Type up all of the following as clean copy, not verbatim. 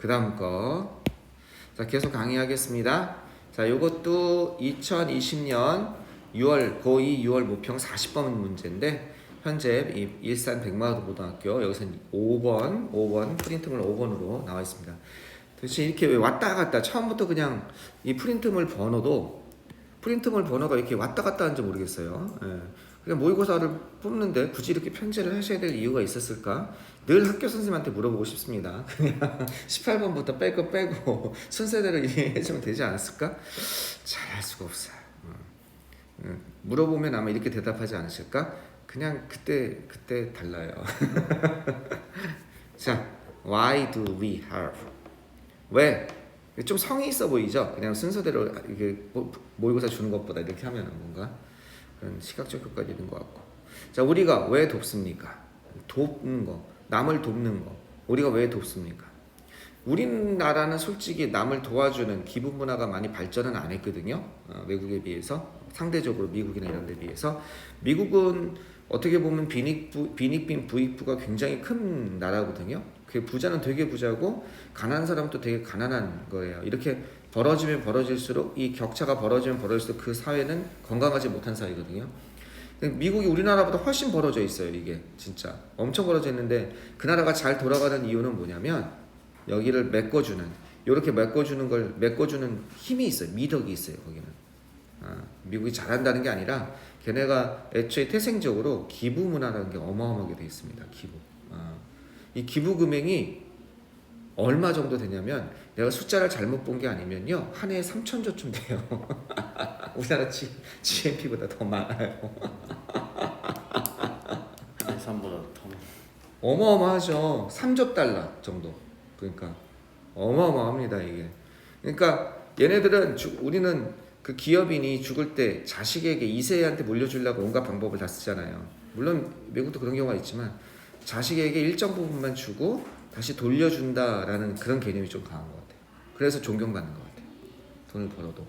그 다음 거. 자, 계속 강의하겠습니다. 자, 요것도 2020년 6월 고2 6월 모평 40번 문제인데 현재 이 일산 백마고등학교 여기서는 5번 프린트물 5번으로 나와 있습니다. 도대체 이렇게 왜 왔다 갔다 처음부터 그냥 이 프린트물 번호가 이렇게 왔다 갔다 하는지 모르겠어요. 예. 그냥 모의고사를 뽑는데 굳이 이렇게 편제를 하셔야 될 이유가 있었을까? 늘 학교 선생님한테 물어보고 싶습니다. 그냥 18번부터 뺄 거 빼고 순서대로 이해해주면 되지 않았을까? 잘 알 수가 없어요. 물어보면 아마 이렇게 대답하지 않으실까? 그냥 그때 달라요. 자, why do we have? 왜? 좀 성의 있어 보이죠? 그냥 순서대로 이게 모의고사 주는 것보다 이렇게 하면 뭔가 그런 시각적 효과가 있는 것 같고. 자, 우리가 왜 돕습니까? 돕는 거, 남을 돕는 거. 우리가 왜 돕습니까? 우리나라는 솔직히 남을 도와주는 기부 문화가 많이 발전은 안 했거든요. 외국에 비해서 상대적으로 미국이나 이런 데 비해서 미국은 어떻게 보면 빈익빈 부익부가 굉장히 큰 나라거든요. 그 부자는 되게 부자고 가난한 사람도 되게 가난한 거예요. 이렇게 벌어지면 벌어질수록 이 격차가 벌어지면 벌어질수록 그 사회는 건강하지 못한 사회거든요. 미국이 우리나라보다 훨씬 벌어져 있어요. 이게 진짜 엄청 벌어져 있는데 그 나라가 잘 돌아가는 이유는 뭐냐면 여기를 메꿔주는 이렇게 메꿔주는 힘이 있어요. 미덕이 있어요. 거기는 미국이 잘한다는 게 아니라 걔네가 애초에 태생적으로 기부 문화라는 게 어마어마하게 돼 있습니다. 기부. 이 기부 금액이 얼마 정도 되냐면 내가 숫자를 잘못 본 게 아니면요 한 해에 3,000조쯤 돼요. 우리나라 GNP보다 더 많아요. 예산보다 더 어마어마하죠. 3조 달러 정도. 그러니까 어마어마합니다 이게. 그러니까 얘네들은 우리는 그 기업인이 죽을 때 자식에게 2세한테 물려주려고 온갖 방법을 다 쓰잖아요. 물론 미국도 그런 경우가 있지만 자식에게 일정 부분만 주고 다시 돌려준다라는 그런 개념이 좀 강한 것 같아요. 그래서 존경받는 것 같아요. 돈을 벌어도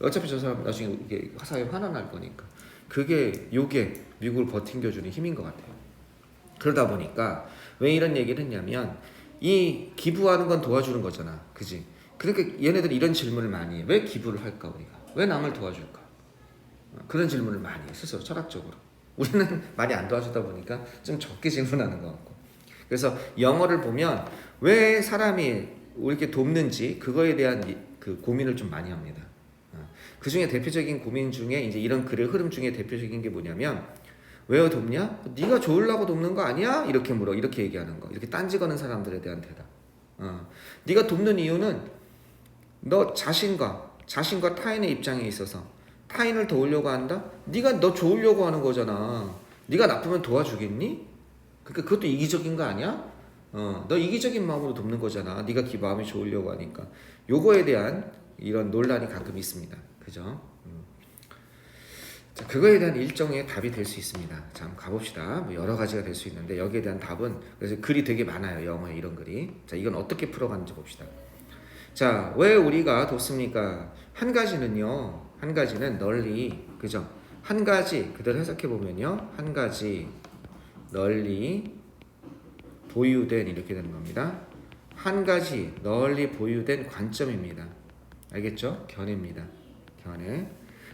어차피 저 사람 나중에 이게 사회에 환원할 거니까 요게 미국을 버팅겨주는 힘인 것 같아요. 그러다 보니까 왜 이런 얘기를 했냐면 이 기부하는 건 도와주는 거잖아, 그지? 그러니까 얘네들이 이런 질문을 많이 해. 왜 기부를 할까 우리가? 왜 남을 도와줄까? 그런 질문을 많이 해, 스스로 철학적으로. 우리는 많이 안 도와주다 보니까 좀 적게 질문하는 것 같고. 그래서 영어를 보면 왜 사람이 이렇게 돕는지 그거에 대한 그 고민을 좀 많이 합니다. 그 중에 대표적인 고민 중에 이제 이런 글의 흐름 중에 대표적인 게 뭐냐면 왜 돕냐? 네가 좋으려고 돕는 거 아니야? 이렇게 얘기하는 거. 이렇게 딴지 거는 사람들에 대한 대답. 네가 돕는 이유는 너 자신과 타인의 입장에 있어서 타인을 도우려고 한다? 네가 너 좋으려고 하는 거잖아. 네가 나쁘면 도와주겠니? 그러니까 그것도 이기적인 거 아니야? 너 이기적인 마음으로 돕는 거잖아. 네가 마음이 좋으려고 하니까. 요거에 대한 이런 논란이 가끔 있습니다. 그죠? 자, 그거에 대한 일종의 답이 될 수 있습니다. 자, 한번 가봅시다. 뭐 여러 가지가 될 수 있는데 여기에 대한 답은 그래서 글이 되게 많아요. 영어에 이런 글이. 자, 이건 어떻게 풀어가는지 봅시다. 자, 왜 우리가 돕습니까? 한 가지는 널리, 그죠? 한 가지 그대로 해석해 보면요, 한 가지 널리 보유된 이렇게 되는 겁니다. 한 가지 널리 보유된 관점입니다. 알겠죠? 견해입니다. 견해.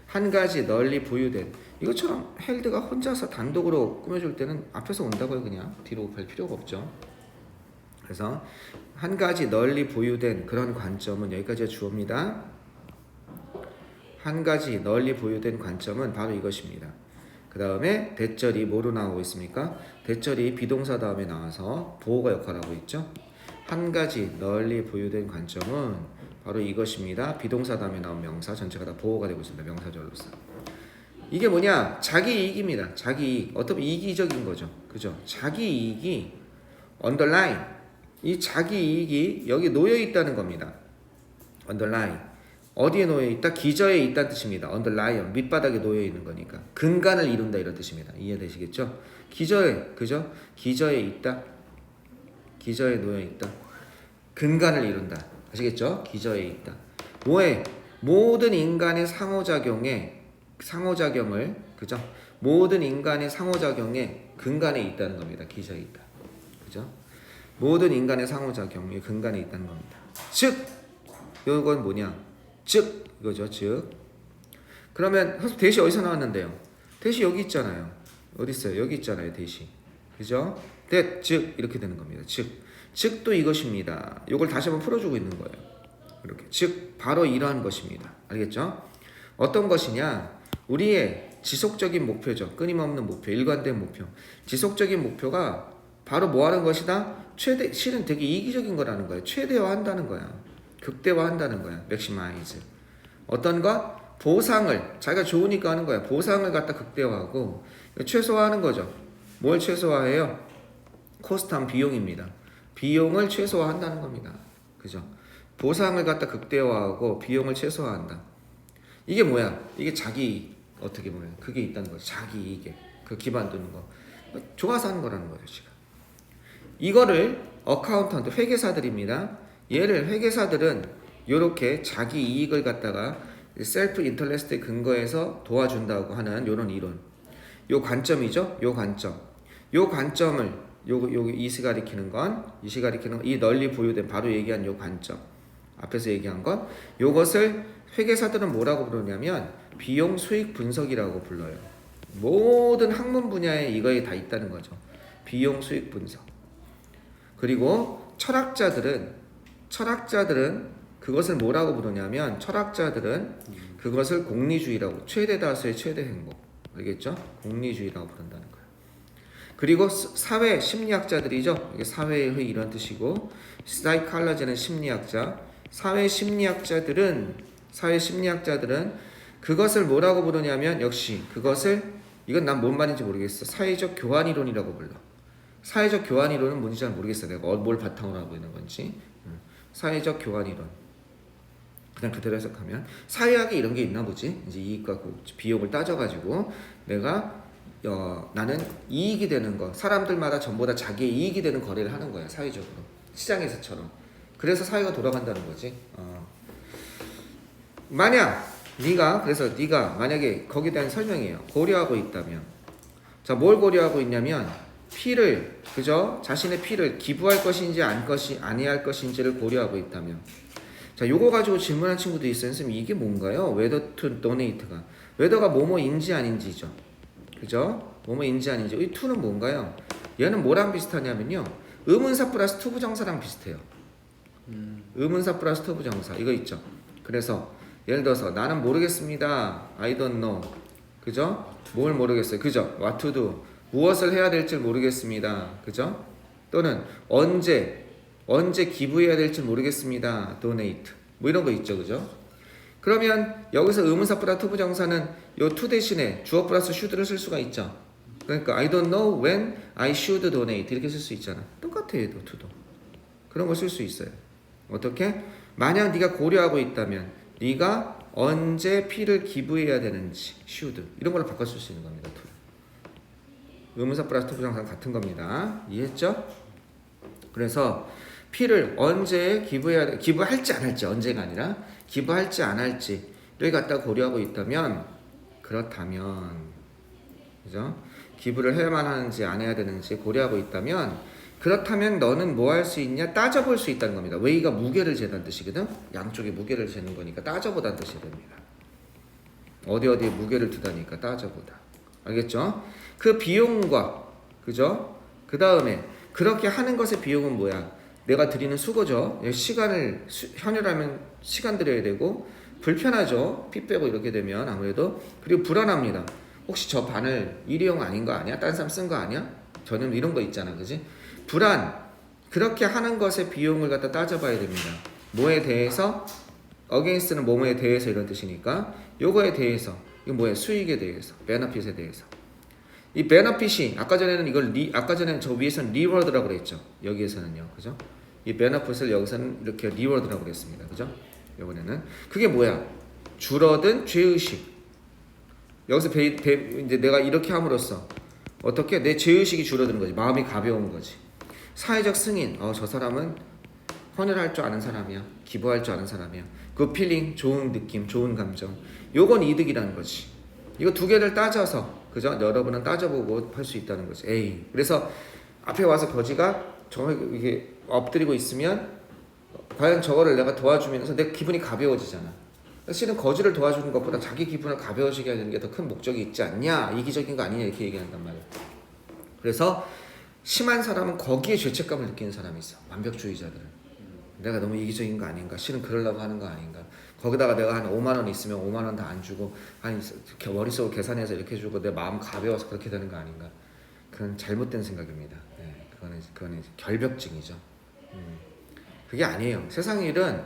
한 가지 널리 보유된 이것처럼 헬드가 혼자서 단독으로 꾸며줄 때는 앞에서 온다고요. 그냥 뒤로 갈 필요가 없죠. 그래서 한 가지 널리 보유된 그런 관점은 여기까지가 주어입니다. 한 가지 널리 보유된 관점은 바로 이것입니다. 그 다음에 대절이 뭐로 나오고 있습니까? 대절이 비동사 다음에 나와서 보호가 역할하고 있죠. 한 가지 널리 보유된 관점은 바로 이것입니다. 비동사 다음에 나온 명사 전체가 다 보호가 되고 있습니다. 명사절로서. 이게 뭐냐? 자기 이익입니다. 자기 이익. 어떻게 이기적인 거죠. 그죠? 자기 이익이 언더라인. 이 자기 이익이 여기 놓여 있다는 겁니다. 언더라인. 어디에 놓여 있다? 기저에 있다는 뜻입니다. 언더라인. 밑바닥에 놓여 있는 거니까. 근간을 이룬다 이런 뜻입니다. 이해되시겠죠? 기저에, 그죠? 기저에 있다. 기저에 놓여 있다. 근간을 이룬다. 아시겠죠? 기저에 있다. 뭐에? 모든 인간의 상호작용을, 그죠? 모든 인간의 상호작용에 근간에 있다는 겁니다. 기저에 있다. 그죠? 모든 인간의 상호작용이 근간에 있다는 겁니다. 즉 이건 뭐냐? 즉 이거죠. 즉 그러면 대시 어디서 나왔는데요? 대시 여기 있잖아요. 어디 있어요? 여기 있잖아요. 대시. 그죠? 즉 이렇게 되는 겁니다. 즉도 이것입니다. 이걸 다시 한번 풀어주고 있는 거예요. 이렇게 즉 바로 이러한 것입니다. 알겠죠? 어떤 것이냐? 우리의 지속적인 목표죠. 끊임없는 목표, 일관된 목표. 지속적인 목표가 바로 뭐 하는 것이다? 실은 되게 이기적인 거라는 거예요. 최대화한다는 거야. 극대화한다는 거야. 맥시마이즈. 어떤 것? 보상을 자기가 좋으니까 하는 거야. 보상을 갖다 극대화하고 최소화하는 거죠. 뭘 최소화해요? 코스트한 비용입니다. 비용을 최소화한다는 겁니다. 그죠? 보상을 갖다 극대화하고 비용을 최소화한다. 이게 뭐야? 이게 자기 어떻게 보면 그게 있다는 거죠. 자기 이익에 그 기반 두는 거. 좋아서 하는 거라는 거죠, 지금. 이거를 어카운턴트 회계사들입니다. 얘를 회계사들은 이렇게 자기 이익을 갖다가 셀프 인터레스트에 근거해서 도와준다고 하는 이런 이론. 요 관점이죠. 요 관점을 이시 가리키는 건 이 널리 보유된 바로 얘기한 요 관점. 앞에서 얘기한 것. 요것을 회계사들은 뭐라고 부르냐면 비용 수익 분석이라고 불러요. 모든 학문 분야에 이거에 다 있다는 거죠. 비용 수익 분석. 그리고 철학자들은 그것을 뭐라고 부르냐면 철학자들은 그것을 공리주의라고 최대 다수의 최대 행복. 알겠죠? 공리주의라고 부른다는 거예요. 그리고 사회 심리학자들이죠. 이게 사회의 이런 뜻이고 사이칼러지는 심리학자. 사회 심리학자들은 그것을 뭐라고 부르냐면 역시 그것을 이건 난 뭔 말인지 모르겠어. 사회적 교환 이론이라고 불러. 사회적 교환 이론은 뭔지 잘 모르겠어. 내가 뭘 바탕으로 하고 있는 건지. 사회적 교환 이론. 그냥 그대로 해석하면 사회학에 이런 게 있나 보지. 이제 이익과 비용을 따져가지고 내가 나는 이익이 되는 거, 사람들마다 전부 다 자기의 이익이 되는 거래를 하는 거야. 사회적으로 시장에서처럼. 그래서 사회가 돌아간다는 거지. 그래서 네가 만약에 거기에 대한 설명이에요. 고려하고 있다면, 자, 뭘 고려하고 있냐면 피를, 그죠? 자신의 피를 기부할 것인지 아니할 할 것인지를 고려하고 있다면, 자, 요거 가지고 질문한 친구도 있어요. 선생님 이게 뭔가요? whether to donate가 whether가 뭐뭐인지 아닌지죠. 그죠? 뭐뭐인지 아닌지. 이 to는 뭔가요? 얘는 뭐랑 비슷하냐면요. 의문사 플러스 to 부정사랑 비슷해요. 의문사 플러스 to 부정사 이거 있죠. 그래서 예를 들어서 나는 모르겠습니다. I don't know. 그죠? 뭘 모르겠어요. 그죠? What to do. 무엇을 해야 될지 모르겠습니다. 그죠? 또는 언제 기부해야 될지 모르겠습니다. donate. 뭐 이런 거 있죠. 그죠? 그러면 여기서 의문사 플러스 to 부정사는 요 to 대신에 주어 플러스 should를 쓸 수가 있죠. 그러니까 I don't know when I should donate 이렇게 쓸 수 있잖아. 똑같아요. 얘도 to도. 그런 거 쓸 수 있어요. 어떻게? 만약 네가 고려하고 있다면 네가 언제 피를 기부해야 되는지 should 이런 걸로 바꿔 쓸 수 있는 겁니다. to. 의문사 플러스 to 부정사는 같은 겁니다. 이해했죠? 그래서 피를 언제 기부할지 안 할지 언제가 아니라 기부할지 안 할지를 갖다 고려하고 있다면 그렇다면 그죠? 기부를 해야만 하는지 안 해야 되는지 고려하고 있다면 그렇다면 너는 뭐 할 수 있냐? 따져볼 수 있다는 겁니다. 웨이가 무게를 재다는 뜻이거든. 양쪽에 무게를 재는 거니까 따져보다는 뜻이 됩니다. 어디에 무게를 두다니까 따져보다. 알겠죠? 그 비용과 그죠? 그 다음에 그렇게 하는 것의 비용은 뭐야? 내가 드리는 수고죠. 시간을 현율하면 시간 들여야 되고 불편하죠. 피 빼고 이렇게 되면 아무래도. 그리고 불안합니다. 혹시 저 바늘 일회용 아닌 거 아니야? 딴 사람 쓴 거 아니야? 저는 이런 거 있잖아. 그지? 불안. 그렇게 하는 것의 비용을 갖다 따져봐야 됩니다. 뭐에 대해서? against는 뭐뭐에 대해서 이런 뜻이니까 요거에 대해서. 이거 뭐야? 수익에 대해서. benefit에 대해서. 이 benefit이 아까 전에는 저 위에서는 reward라고 그랬죠. 여기에서는요. 그죠? 이 benefit을 여기서는 이렇게 reward라고 그랬습니다. 그죠? 이번에는 그게 뭐야? 줄어든 죄의식. 여기서 이제 내가 이렇게 함으로써 어떻게 내 죄의식이 줄어드는 거지. 마음이 가벼운 거지. 사회적 승인. 저 사람은 헌혈할 줄 아는 사람이야. 기부할 줄 아는 사람이야. 그 필링, 좋은 느낌, 좋은 감정. 요건 이득이라는 거지. 이거 두 개를 따져서 그죠? 여러분은 따져보고 할 수 있다는 거지. 그래서 앞에 와서 거지가 정말 이게 엎드리고 있으면 과연 저거를 내가 도와주면서 내 기분이 가벼워지잖아. 실은 거지를 도와주는 것보다 자기 기분을 가벼워지게 하는 게 더 큰 목적이 있지 않냐, 이기적인 거 아니냐 이렇게 얘기한단 말이야. 그래서 심한 사람은 거기에 죄책감을 느끼는 사람이 있어. 완벽주의자들은. 내가 너무 이기적인 거 아닌가, 실은 그러려고 하는 거 아닌가. 거기다가 내가 한 5만 원 있으면 5만 원 다 안 주고 한 머릿속으로 계산해서 이렇게 주고 내 마음 가벼워서 그렇게 되는 거 아닌가. 그건 잘못된 생각입니다. 네, 그거는 결벽증이죠. 그게 아니에요. 세상 일은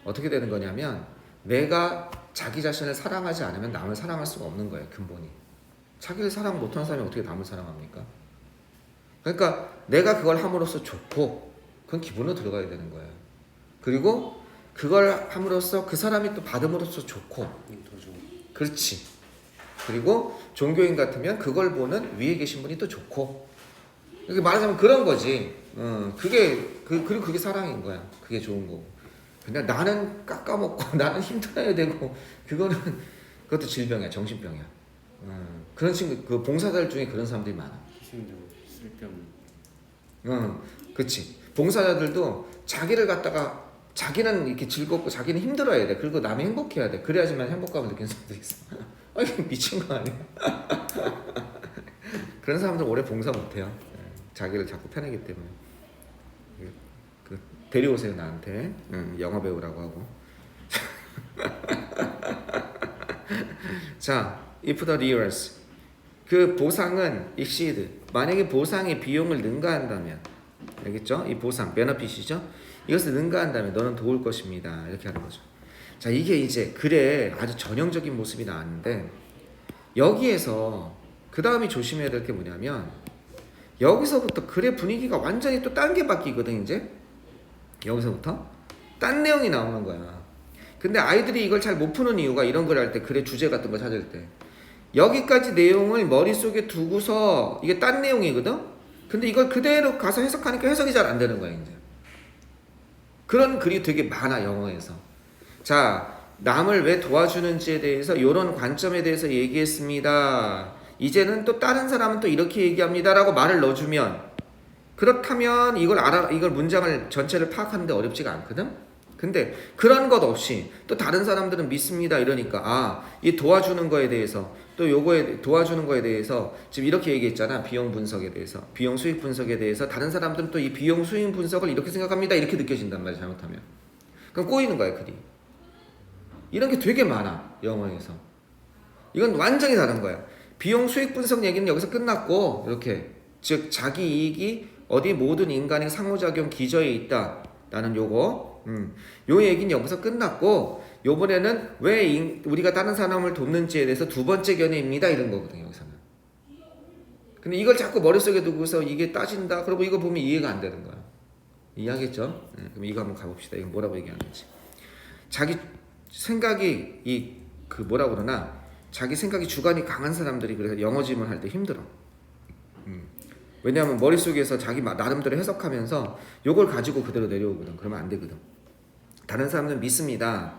어떻게 되는 거냐면 내가 자기 자신을 사랑하지 않으면 남을 사랑할 수가 없는 거예요. 근본이. 자기를 사랑 못하는 사람이 어떻게 남을 사랑합니까? 그러니까 내가 그걸 함으로써 좋고 그건 기본으로 들어가야 되는 거예요. 그리고 그걸 함으로써 그 사람이 또 받음으로써 좋고, 그렇지. 그리고 종교인 같으면 그걸 보는 위에 계신 분이 또 좋고, 이렇게 말하자면 그런 거지. 그리고 그게 사랑인 거야. 그게 좋은 거고. 그냥 나는 깎아먹고 나는 힘들어야 되고 그것도 질병이야. 정신병이야. 그런 친구, 그 봉사자들 중에 그런 사람들이 많아. 쓸데없는. 그렇지. 봉사자들도 자기를 갖다가 자기는 이렇게 즐겁고 자기는 힘들어야 돼. 그리고 남이 행복해야 돼. 그래야지만 행복감을 느끼는 사람들이 있어. 아니 미친 거 아니야? 그런 사람들 오래 봉사 못해요. 자기를 자꾸 펴내기 때문에. 데려오세요 나한테. 영화 배우라고 하고. 자, if the rewards, 그 보상은 exceed, 만약에 보상이 비용을 능가한다면, 알겠죠? 이 보상, benefit이죠? 이것을 능가한다면 너는 도울 것입니다. 이렇게 하는 거죠. 자, 이게 이제 글의 아주 전형적인 모습이 나왔는데, 여기에서 그 다음이 조심해야 될 게 뭐냐면, 여기서부터 글의 분위기가 완전히 또 딴 게 바뀌거든. 이제 여기서부터 딴 내용이 나오는 거야. 근데 아이들이 이걸 잘 못 푸는 이유가, 이런 걸 할 때, 글의 주제 같은 거 찾을 때 여기까지 내용을 머릿속에 두고서 이게 딴 내용이거든. 근데 이걸 그대로 가서 해석하니까 해석이 잘 안 되는 거야. 이제 그런 글이 되게 많아 영어에서. 자, 남을 왜 도와주는지에 대해서 이런 관점에 대해서 얘기했습니다. 이제는 또 다른 사람은 또 이렇게 얘기합니다 라고 말을 넣어주면, 그렇다면 이걸 문장을 전체를 파악하는데 어렵지가 않거든. 근데 그런 것 없이 또 다른 사람들은 믿습니다 이러니까, 이 도와주는 거에 대해서, 또 요거에 도와주는 거에 대해서 지금 이렇게 얘기했잖아. 비용 분석에 대해서, 비용 수익 분석에 대해서 다른 사람들은 또 이 비용 수익 분석을 이렇게 생각합니다 이렇게 느껴진단 말이야. 잘못하면 그럼 꼬이는 거야 글이. 이런 게 되게 많아 영어에서. 이건 완전히 다른 거야. 비용 수익 분석 얘기는 여기서 끝났고, 이렇게 즉 자기 이익이 어디 모든 인간의 상호작용 기저에 있다 라는 요거, 요 얘기는 여기서 끝났고, 요번에는 왜 우리가 다른 사람을 돕는지에 대해서 두 번째 견해입니다 이런 거거든요 여기서는. 근데 이걸 자꾸 머릿속에 두고서 이게 따진다 그러고 이거 보면 이해가 안 되는 거야. 이해하겠죠? 그럼 이거 한번 가봅시다. 이거 뭐라고 얘기하는지. 자기 생각이 뭐라 그러나, 자기 생각이 주관이 강한 사람들이 그래서 영어 질문 할 때 힘들어. 왜냐하면 머릿속에서 자기 나름대로 해석하면서 요걸 가지고 그대로 내려오거든. 그러면 안 되거든. 다른 사람들은 믿습니다.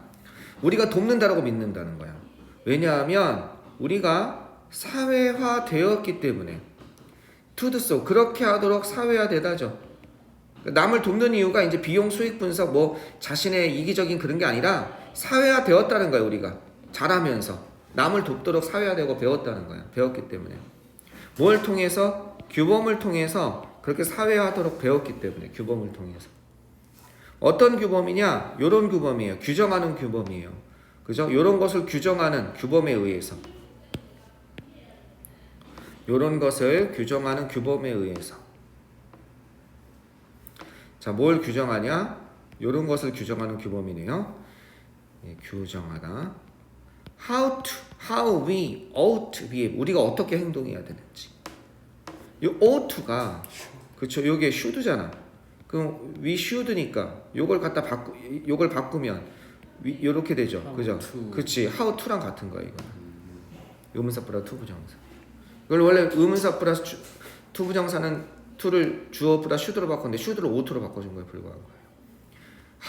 우리가 돕는다라고 믿는다는 거야. 왜냐하면 우리가 사회화 되었기 때문에. to do so, 그렇게 하도록 사회화되다죠. 남을 돕는 이유가 이제 비용 수익 분석, 자신의 이기적인 그런 게 아니라 사회화 되었다는 거야. 우리가 잘하면서 남을 돕도록 사회화되고 배웠다는 거야. 배웠기 때문에. 뭘 통해서? 규범을 통해서 그렇게 사회화하도록 배웠기 때문에. 규범을 통해서. 어떤 규범이냐? 요런 규범이에요. 규정하는 규범이에요. 그죠? 요런 것을 규정하는 규범에 의해서. 요런 것을 규정하는 규범에 의해서. 자, 뭘 규정하냐? 요런 것을 규정하는 규범이네요. 규정하다. how we ought to behave. 우리가 어떻게 행동해야 되는지. 요 ought,가 그쵸? 요게 should잖아. 그럼 we should니까 요걸 바꾸면 요렇게 되죠. 그죠? 그치. how to랑 같은 거야 이거. 의문사 플러스 to 부정사. 이걸 원래 의문사 플러스 to 부정사는 to를 주어 플러스 should로 바꿨는데 should를 ough로 바꿔준 거에 불과한 거예요.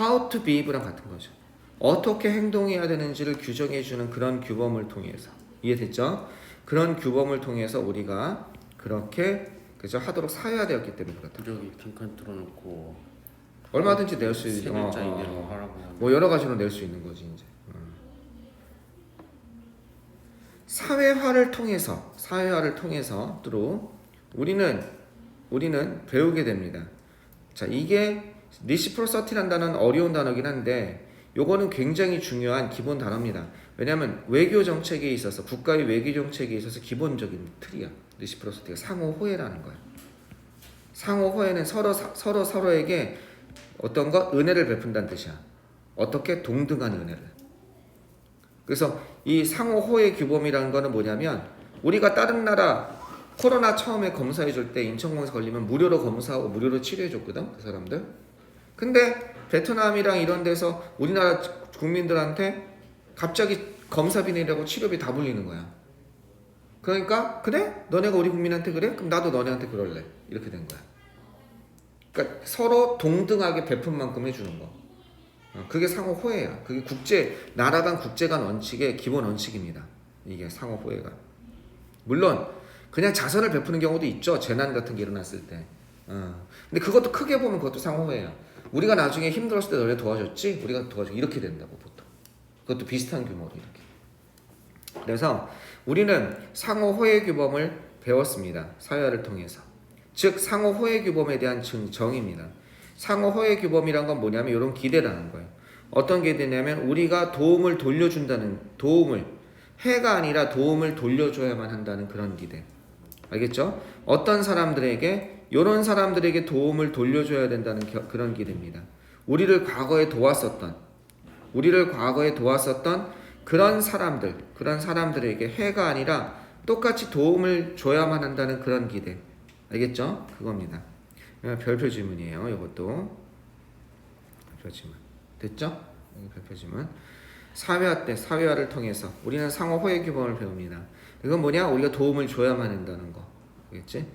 how to behave랑 같은 거죠. 어떻게 행동해야 되는지를 규정해주는 그런 규범을 통해서. 이해됐죠? 그런 규범을 통해서 우리가 그렇게 그죠? 하도록 사유화되었기 때문에 그렇다. 여기 빈칸 뚫어놓고 얼마든지 낼 수 세 있는 글자 이대로 하라고 하면 뭐 여러 가지로 낼 수 있는 거지 이제. 사회화를 통해서 또 우리는 배우게 됩니다. 자, 이게 리시프로서티라는 단어는 어려운 단어긴 한데 요거는 굉장히 중요한 기본 단어입니다. 왜냐하면 외교 정책에 있어서 국가의 외교 정책에 있어서 기본적인 틀이야. 리시프로서티가 상호 호혜라는 거야. 상호 호혜는 서로에게 어떤 거 은혜를 베푼다는 뜻이야. 어떻게 동등한 은혜를. 그래서 이 상호 호혜 규범이라는 거는 뭐냐면 우리가 다른 나라 코로나 처음에 검사해 줄 때 인천공항에서 걸리면 무료로 검사하고 무료로 치료해 줬거든 그 사람들. 근데 베트남이랑 이런 데서 우리나라 국민들한테 갑자기 검사비 내라고 치료비 다 불리는 거야. 그러니까 그래? 너네가 우리 국민한테 그래? 그럼 나도 너네한테 그럴래. 이렇게 된 거야. 그러니까 서로 동등하게 베푼 만큼 해주는 거. 그게 상호 호혜야. 그게 나라 간 국제 간 원칙의 기본 원칙입니다. 이게 상호 호혜가. 물론 그냥 자선을 베푸는 경우도 있죠. 재난 같은 게 일어났을 때. 근데 그것도 크게 보면 그것도 상호 호혜야. 우리가 나중에 힘들었을 때 너네 도와줬지? 우리가 도와주고 이렇게 된다고 보통. 그것도 비슷한 규모로 이렇게. 그래서 우리는 상호 호혜 규범을 배웠습니다. 사회화를 통해서. 즉 상호 호혜 규범에 대한 정의입니다. 상호 호혜 규범이란 건 뭐냐면 이런 기대라는 거예요. 어떤 기대냐면 우리가 도움을 해가 아니라 도움을 돌려줘야만 한다는 그런 기대. 알겠죠? 어떤 사람들에게 이런 사람들에게 도움을 돌려줘야 된다는 그런 기대입니다. 우리를 과거에 도왔었던 그런 사람들에게 해가 아니라 똑같이 도움을 줘야만 한다는 그런 기대. 알겠죠? 그겁니다. 별표 지문이에요. 이것도 별표 지문. 됐죠? 별표 지문. 사회화를 통해서 우리는 상호 호혜 규범을 배웁니다. 이건 뭐냐? 우리가 도움을 줘야만 한다는 거. 알겠지?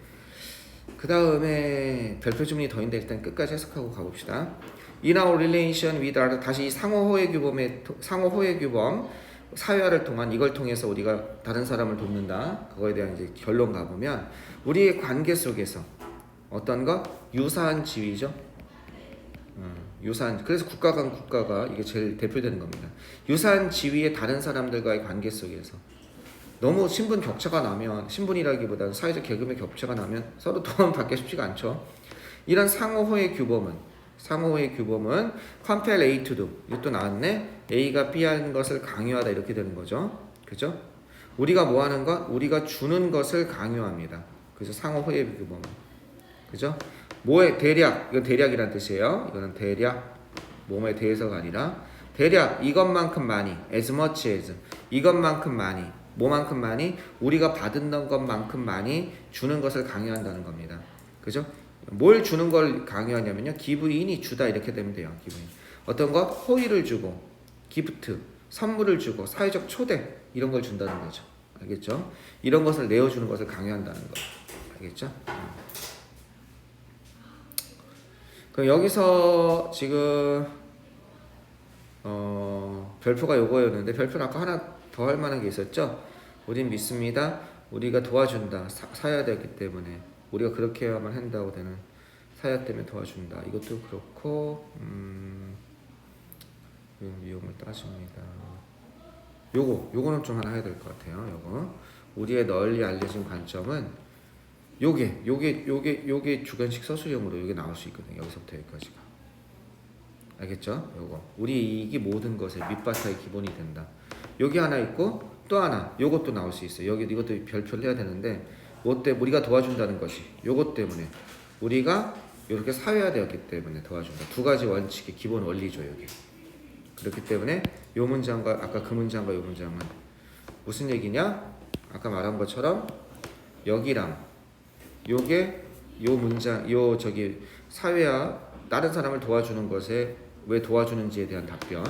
그 다음에 별표 지문이 더 있는데 일단 끝까지 해석하고 가봅시다. In our relation with other, 다시 이 상호 호혜 규범 사회화를 통한 이걸 통해서 우리가 다른 사람을 돕는다. 그거에 대한 이제 결론 가보면 우리의 관계 속에서 어떤 거? 유사한 지위죠. 그래서 국가가 이게 제일 대표되는 겁니다. 유사한 지위의 다른 사람들과의 관계 속에서 너무 신분이라기보다는 사회적 계급의 격차가 나면 서로 도움 받기 쉽지가 않죠. 이런 상호 호혜 규범은 compel A to do. 이것도 나왔네. A가 B 하는 것을 강요하다 이렇게 되는 거죠. 그죠? 우리가 뭐 하는 것? 우리가 주는 것을 강요합니다. 그래서 상호 호혜 규범은. 그죠? 이건 대략이란 뜻이에요. 이거는 대략, 몸에 대해서가 아니라 대략 이것만큼 많이, as much as 이것만큼 많이, 뭐만큼 많이, 우리가 받은 것만큼 많이 주는 것을 강요한다는 겁니다. 그죠? 뭘 주는 걸 강요하냐면요, 기브인이 주다 이렇게 되면 돼요. 기브인. 어떤 것? 호의를 주고, 기프트, 선물을 주고, 사회적 초대 이런 걸 준다는 거죠. 알겠죠? 이런 것을 내어주는 것을 강요한다는 거. 알겠죠? 그럼 여기서 지금 별표가 요거였는데 별표는 아까 하나 더 할 만한 게 있었죠. 우린 믿습니다. 우리가 도와준다. 사야되기 때문에 우리가 그렇게 해야만 한다고 되는 사야 때문에 도와준다. 이것도 그렇고 위험을 따집니다. 요거는 좀 하나 해야 될 것 같아요. 요거 우리의 널리 알려진 관점은 요게 주관식 서술형으로 요게 나올 수 있거든요. 여기서부터 여기까지가. 알겠죠? 요거. 우리 이익이 모든 것의 밑바탕의 기본이 된다. 여기 하나 있고 또 하나 요것도 나올 수 있어요. 이것도 별표를 해야 되는데 뭐 때문에 우리가 도와준다는 것이 요것 때문에 우리가 이렇게 사회화되었기 때문에 도와준다. 두 가지 원칙의 기본 원리죠. 여기. 그렇기 때문에 요 문장과 아까 그 문장과 요 문장은 무슨 얘기냐? 아까 말한 것처럼 여기랑 요게 요 문장 사회화 다른 사람을 도와주는 것에 왜 도와주는지에 대한 답변.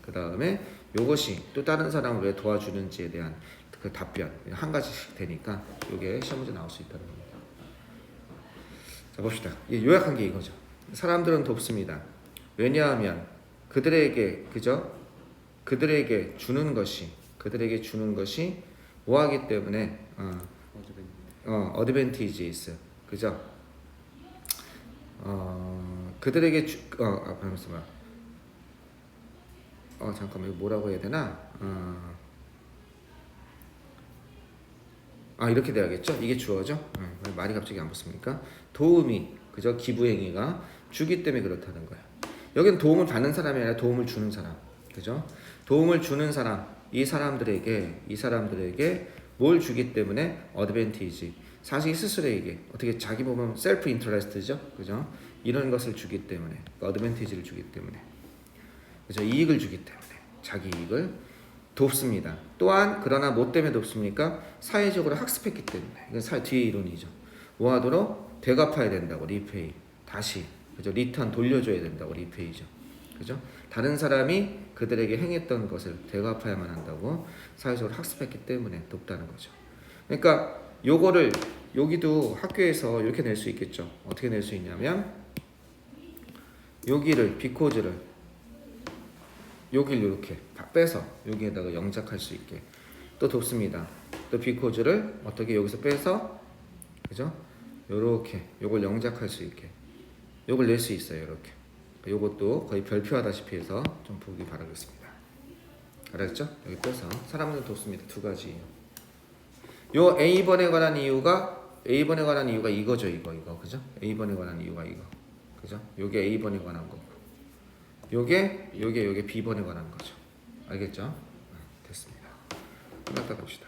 그 다음에 요것이 또 다른 사람을 왜 도와주는지에 대한 그 답변. 한 가지씩 되니까 요게 시험 문제 나올 수 있다는 겁니다. 자 봅시다. 요약한 게 이거죠. 사람들은 돕습니다. 왜냐하면 그들에게 주는 것이 뭐하기 때문에 어드밴티지스 그죠? 그들에게 잠깐만 이거 뭐라고 해야 되나? 이렇게 돼야겠죠? 이게 주어죠? 왜 말이 갑자기 안 붙습니까? 도움이 그죠? 기부 행위가 주기 때문에 그렇다는 거야. 여기는 도움을 받는 사람이 아니라 도움을 주는 사람, 그죠? 도움을 주는 사람, 이 사람들에게 뭘 주기 때문에 어드밴티지, 자기 스스로에게 어떻게 자기 보면 셀프 인터레스트죠, 그죠? 이런 것을 주기 때문에 어드밴티지를 주기 때문에, 그죠? 이익을 주기 때문에 자기 이익을 돕습니다. 또한 그러나 뭐 때문에 돕습니까? 사회적으로 학습했기 때문에. 이건 뒤에 이론이죠. 뭐 하도록 되갚아야 된다고, 리페이. 다시, 그죠? 리턴 돌려줘야 된다고, 리페이죠. 그죠? 다른 사람이 그들에게 행했던 것을 되갚아야만 한다고 사회적으로 학습했기 때문에 돕다는 거죠. 그러니까 요거를 여기도 학교에서 이렇게 낼 수 있겠죠. 어떻게 낼 수 있냐면 여기를 because를 여기를 이렇게 빼서 여기에다가 영작할 수 있게 또 돕습니다. 또 because를 어떻게 여기서 빼서, 그죠? 요렇게 요걸 영작할 수 있게 요걸 낼 수 있어요. 이렇게 요것도 거의 별표하다시피 해서 좀 보기 바라겠습니다. 알았죠? 여기 빼서 사람을 돕습니다. 두 가지. 요 A번에 관한 이유가 이거죠. 이거 그죠? A번에 관한 이유가 이거, 그죠? 요게 A번에 관한 거고 요게 B번에 관한 거죠. 알겠죠? 됐습니다. 한번 더 갑시다.